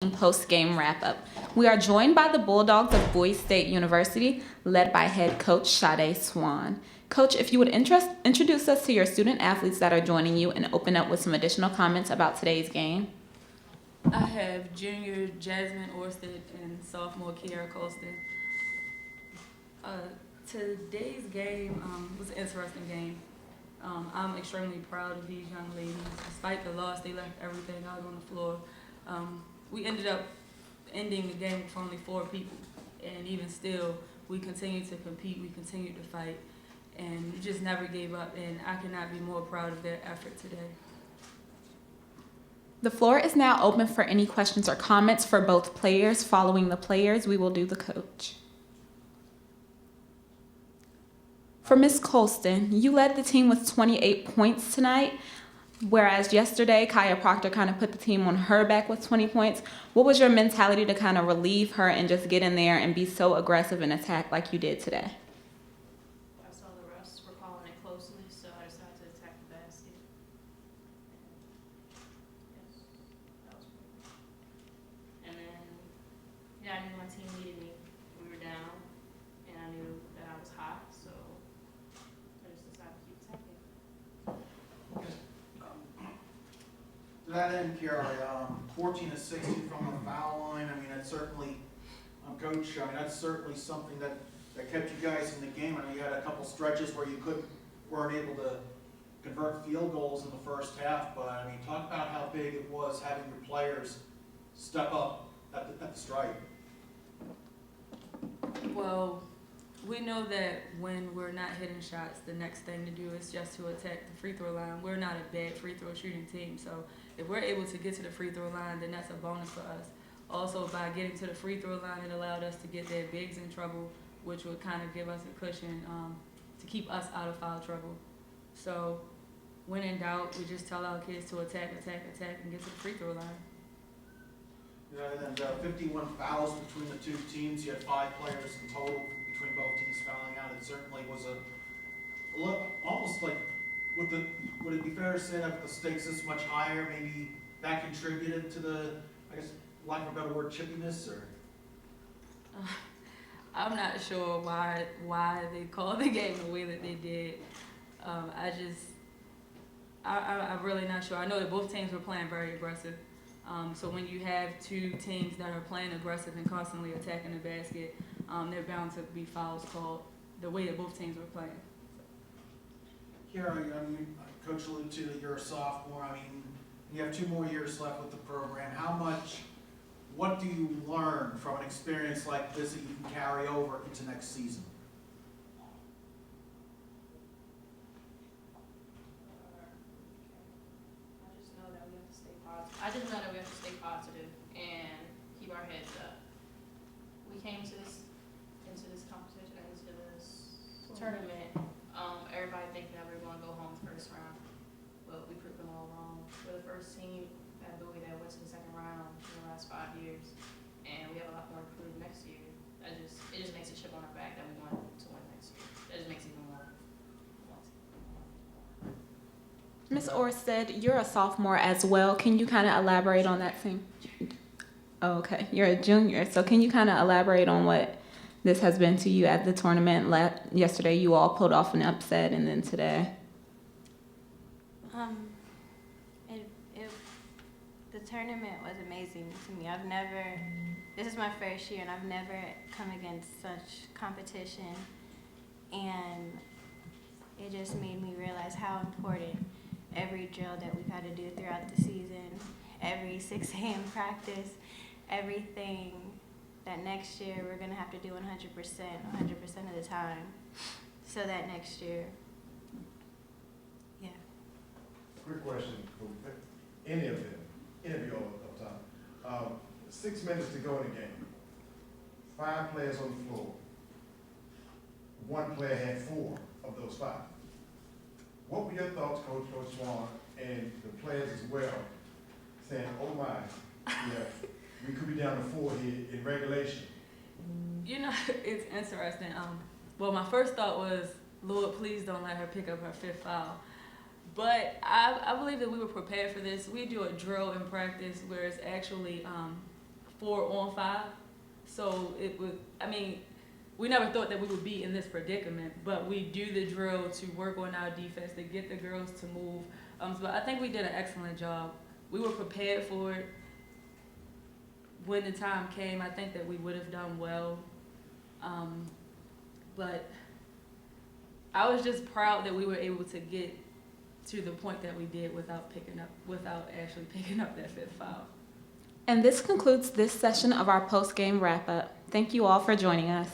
post-game wrap-up. We are joined by the Bulldogs of Bowie State University, led by head coach Sade Swan. Coach, if you would introduce us to your student athletes that are joining you and open up with some additional comments about today's game. I have junior Jasmine Orsted and sophomore Kiara Colston. Today's game was an interesting game. I'm extremely proud of these young ladies. Despite the loss, they left everything out on the floor. We ended up ending the game with only 4 people, and even still, we continued to compete, we continued to fight, and we just never gave up, and I cannot be more proud of their effort today. The floor is now open for any questions or comments for both players. Following the players, we will do the coach. For Ms. Colston, you led the team with 28 points tonight, whereas yesterday, Kaya Proctor kind of put the team on her back with 20 points. What was your mentality to kind of relieve her and just get in there and be so aggressive and attack like you did today? I saw the refs were calling it closely, so I decided to attack the basket. Yes, that was pretty good. And then, I knew my team needed me. We were down, and I knew that I was hot, so I just decided to keep attacking. To that end, Kiara, 14 of 60 from the foul line. I mean, that's certainly, Coach, that's certainly something that kept you guys in the game. I know you had a couple stretches where you weren't able to convert field goals in the first half, but I mean, talk about how big it was having your players step up at the strike. Well, we know that when we're not hitting shots, the next thing to do is just to attack the free throw line. We're not a bad free throw shooting team, so if we're able to get to the free throw line, then that's a bonus for us. Also, by getting to the free throw line, it allowed us to get their bigs in trouble, which would kind of give us a cushion to keep us out of foul trouble. So when in doubt, we just tell our kids to attack, and get to the free throw line. And 51 fouls between the two teams. You had 5 players in total between both teams fouling out. It certainly was almost like, would it be fair to say that with the stakes this much higher, maybe that contributed to the, I guess, lack of a better word, chippiness, or? I'm not sure why they called the game the way that they did. I'm really not sure. I know that both teams were playing very aggressive. So when you have 2 teams that are playing aggressive and constantly attacking the basket, they're bound to be fouls called the way that both teams were playing. Kiara, Coach alluded to that you're a sophomore. I mean, you have 2 more years left with the program. What do you learn from an experience like this that you can carry over into next season? I just know that we have to stay positive and keep our heads up. We came into this competition, into this tournament, everybody thinking that we were going to go home the first round, but we proved them all wrong. We're the first team at Bowie that went to the second round in the last 5 years, and we have a lot more to prove next year. It just makes a chip on our back that we want to win next year. That just makes it even more. Ms. Orsted, you're a sophomore as well. Can you kind of elaborate on that thing? Oh, okay, you're a junior. So can you kind of elaborate on what this has been to you at the tournament? Yesterday you all pulled off an upset, and then today. The tournament was amazing to me. This is my first year, and I've never come against such competition, and it just made me realize how important every drill that we've had to do throughout the season, every 6 a.m. practice, everything that next year we're going to have to do 100% of the time, so that next year, yeah. Quick question, any of you all up top. 6 minutes to go in the game. 5 players on the floor. 1 player had 4 of those 5. What were your thoughts, Coach Swan, and the players as well, saying, oh my, we could be down to 4 here in regulation? It's interesting. Well, my first thought was, Lord, please don't let her pick up her 5th foul. But I believe that we were prepared for this. We do a drill in practice where it's actually 4-on-5. So we never thought that we would be in this predicament, but we do the drill to work on our defense, to get the girls to move. So I think we did an excellent job. We were prepared for it. When the time came, I think that we would have done well. But I was just proud that we were able to get to the point that we did without actually picking up that 5th foul. And this concludes this session of our post-game wrap-up. Thank you all for joining us.